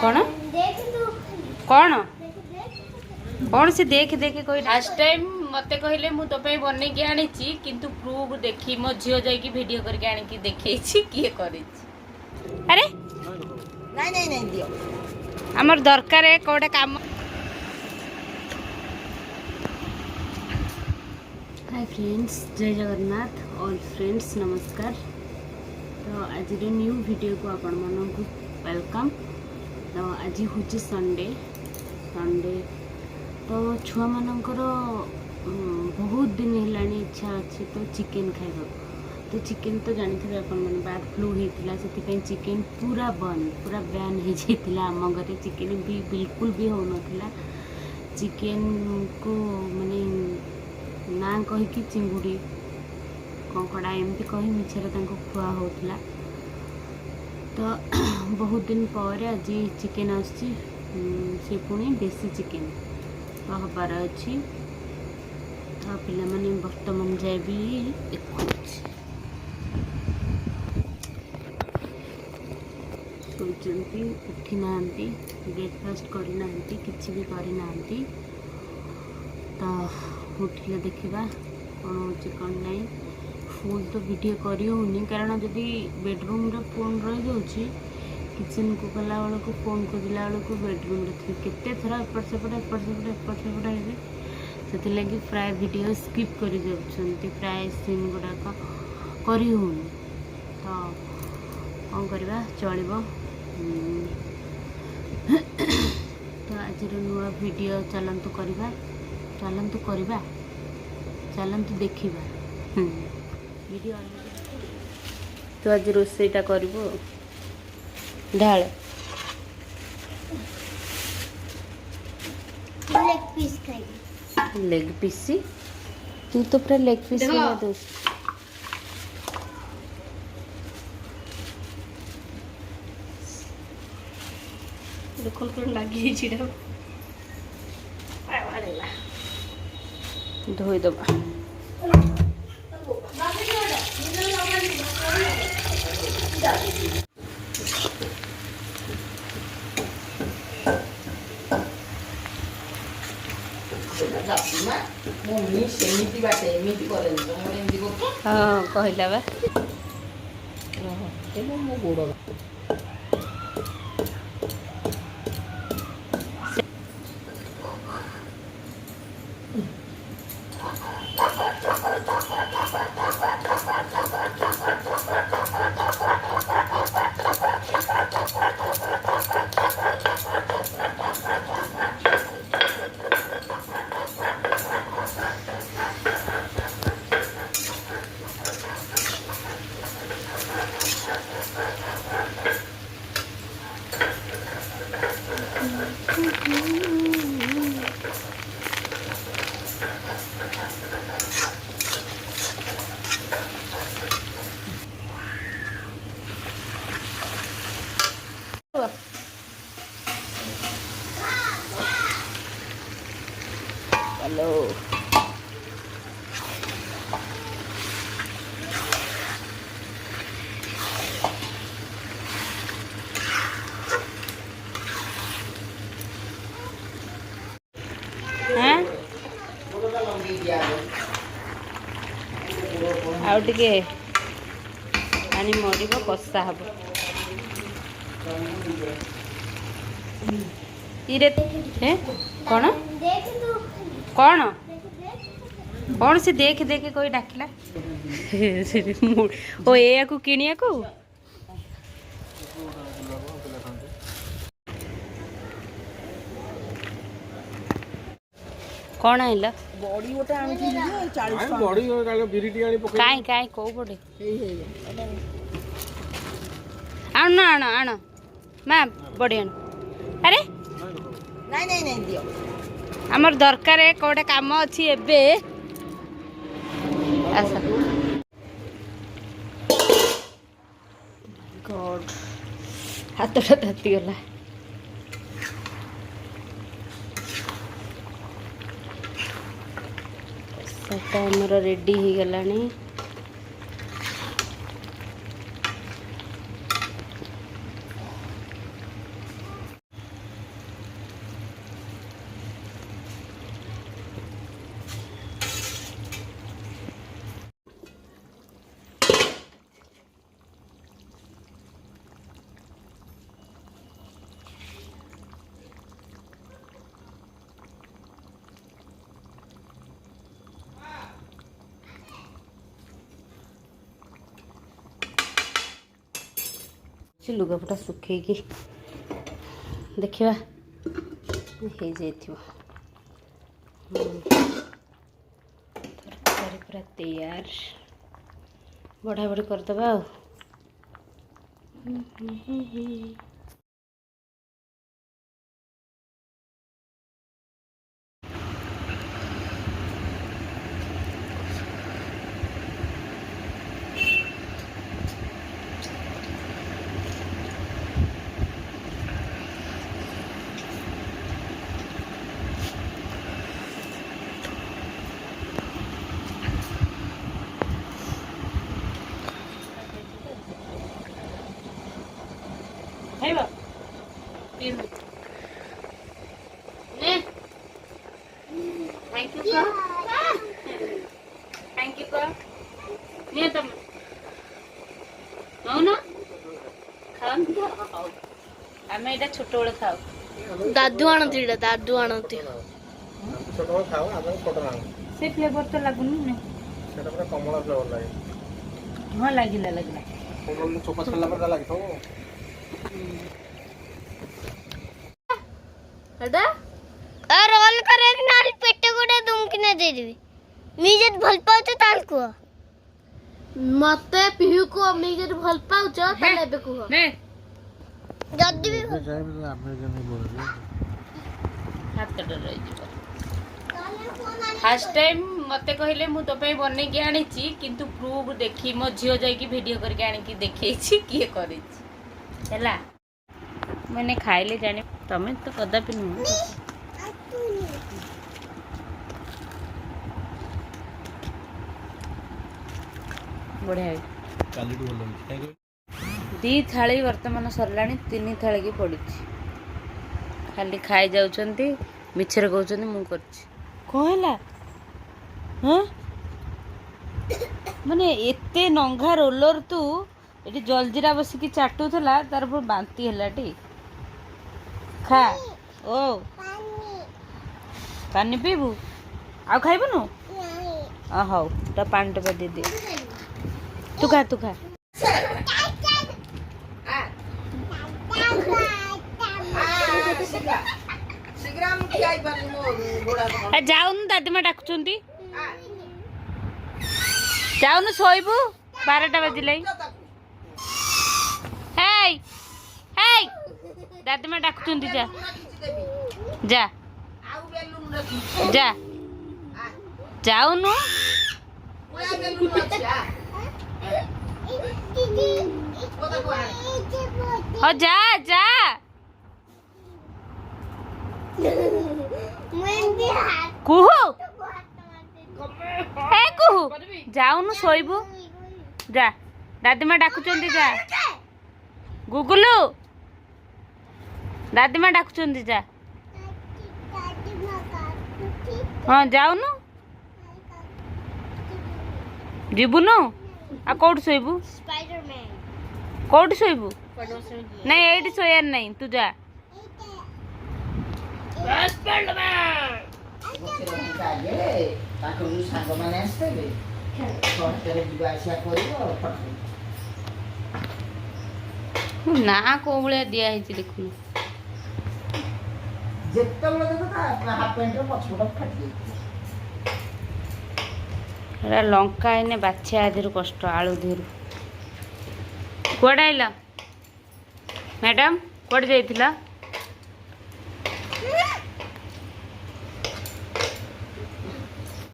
कौन कौन कौन से देख देख कोई लास्ट टाइम मते कहले मु तो पे बने के आनी छी किंतु प्रूफ देखी मो झियो जाई की वीडियो करके आनी की देखै छी किए करै छी। अरे नहीं नहीं नहीं दियो हमर दरकार है कोडे काम। हाय फ्रेंड्स, जय जगन्नाथ ऑल फ्रेंड्स, नमस्कार। तो आज न्यू वीडियो को आपण मन को वेलकम। तो आज हूँ संडे तो छुआ मानकर बहुत दिन है इच्छा अच्छी तो चिकेन खाइबा। तो चिकेन तो जानी थे अपन मन बर्ड फ्लू होता से चिकेन पूरा बंद पूरा बैन हो जाता आम घर। चिकेन भी बिल्कुल भी हो ना चिकेन को माने ना कहीकि चिंगुड़ी कंकड़ा एमती कही मिछरे खुआ होता। तो बहुत दिन पर आज चिकेन आसी से पुणी देसी चिकेन तो हबार अच्छी। तो पिला माने वर्तमान जाए भी सोचती उठी ना ब्रेकफास्ट करना किसी भी करना। तो उठिले देखा कौन हो कौन नहीं। फुल तो वीडियो करी होनी कारण जदि बेडरूम रे फोन रही जाऊँगी किचन को गला बेलू को फोन खोजला बेलू बेडरूम रे केते थोड़ा एपट सेपट से लगी प्राय वीडियो स्किप कर जाऊँ प्राय सीन गुड़ाक करी होनी। तो कौन करवा चलो। तो आज नुआ वीडियो चलतु करवा चलतु देखा वीडियो। तो आज रोसईटा कर ढाल लेग पीस तू तो पूरा लेग पीस बना दो। लगी धोई दबा हाँ कहला बा हेलो। आउ टिके पानी मर कषा हम इरे कौन कौन कौन से देख देख कोई डाकिला ओ या को किनिया को कौन आइला बॉडी गोटे आनी थी 40 बॉडी काले बिरिटी आनी पके काई काई को बॉडी आण आण आण मा बॉडी आण। अरे नहीं नहीं नहीं दियो हमर दरकार है कोडे काम अछि एबे आसा गॉड हाथटा ताती गला। साटा हमर रेडी ही गलानी। ସେ ଲୁଗାପଟା ଶୁଖେଇକି ଦେଖିବା ହେଇଯାଇଥିବ। ତରକାରୀ ପୁରା ତૈୟାର, ବଢ଼ା ବଢ଼ି କରିଦେବା ଆଉ। ଖାଇବା ନିଅ ତମେ ନଉନ ଖାଆନ୍ତୁ ତ ହଉ। ଆମେ ଏଇଟା ଛୋଟବେଳେ ଖାଉ। ଦାଦୁ ଆଣନ୍ତି, ଏଇଟା ଦାଦୁ ଆଣନ୍ତି। ଛୋଟବେଳେ ଖାଉ, ଆମେ ଛୋଟ ନାହୁଁ। ସେ ଫ୍ଲେଭର ତ ଲାଗୁନି ନା? ସେଟା ପୁରା କମଳା ଫ୍ଲେଭର ଲାଗେ। ହଁ ଲାଗିଲା ଲାଗିଲା। କମଳା ଚୋପା ଛାଡ଼ିଲା ପରେ ଲାଗିଥିବ। ଏଟା ରୋଲ କରିକି ନହେଲେ ପେଟ ଗୋଟେ ଦୁମକିନା ଦେଇଦେବି। मी ଯଦି ଭଲ ପାଉଛ ତାହେଲେ କୁହ। ମତେ ପିହୁ କୁହ, मी ଯଦି ଭଲ ପାଉଛ ତାହେଲେ ଏବେ କୁହ। ଯଦି ବି ହାତଟା ରହିଯିବ। ଫାଷ୍ଟ ଟାଇମ୍ ମତେ କହିଲେ ମୁଁ ତୋ ପାଇଁ ବନେଇକି ଆଣିଛି, କିନ୍ତୁ ପ୍ରୁଫ୍ ଦେଖି ମୋ ଝିଅ ଯାଇକି ଭିଡ଼ିଓ କରିକି ଆଣିକି ଦେଖେଇଛି କିଏ କରିଛି ହେଲା। ମାନେ ଖାଇଲେ ଜାଣି, ତମେ ତ କଦାପି ନୁହଁ। ବଢ଼ିଆ ହେଇଛି। 2 ଥାଳି ବର୍ତ୍ତମାନ ସରିଲାଣି, 3 ଥାଳି କି ପଡ଼ିଛି। ଖାଲି ଖାଇ ଯାଉଛନ୍ତି, ମିଛରେ କହୁଛନ୍ତି ମୁଁ କରିଛି। କ'ଣ ହେଲା? ହଁ ମାନେ ଏତେ ନଙ୍ଘା ରୋଲର ତୁ ଏଠି ଜଲଜିରା ବସିକି ଚାଟୁଥିଲା, ତାର ପୁରା ବାନ୍ତି ହେଲା ଟି। ଖା। ଓ ପାଣି ପିଇବୁ? ଆଉ ଖାଇବୁନୁ? ହଉ, ତା ପାଣି ଟୋପା ଦେଇଦିଅ। ତୁ ଖା, ତୁ ଖା। ଯାଉନୁ, ଦାଦିମା ଡାକୁଛନ୍ତି। ଯାଉନୁ ଶୋଇବୁ, 12ଟା ବାଜିଲାଇ। ହେଇ ହେଇ, ଦାଦିମା ଡାକୁଛନ୍ତି, ଯା ଯା ଯା, ଯାଉନୁ। ହଁ ଯା ଯା। କୁହୁ ଏ କୁହୁ, ଯାଉନୁ ଶୋଇବୁ, ଯା। ଦାଦିମା ଡାକୁଛନ୍ତି, ଯା। ଗୁଗୁଲୁ, ଦାଦିମା ଡାକୁଛନ୍ତି, ଯା। ହଁ ଯାଉନୁ, ଯିବୁନୁ। ଆଉ କୋଉଠି ଶୋଇବୁ? କୋଉଠି ଶୋଇବୁ? ନାଇଁ ଏଇଠି ଶୋଇବାର ନାହିଁ, ତୁ ଯା। ସାଙ୍ଗମାନେ ଆସିଥିବେ, ଯିବା ଆସିବା କରିବ। ନା କୋଉ ଭଳିଆ ଦିଆ ହେଇଛି ଦେଖୁନୁ। ଯେତେବେଳେ ଦେଖ ତା ହାଫ ପ୍ୟାଣ୍ଟର ପଛପଟ ଫାଟି ଯାଇଥିବ। ଏଟା ଲଙ୍କା ଏନେ ବାଛିଆ ଆଧିରୁ କଷ୍ଟ, ଆଳୁ ଧିରୁ। କୁଆଡ଼େ ଆଇଲ ମ୍ୟାଡ଼ାମ୍? କୁଆଡ଼େ ଯାଇଥିଲ?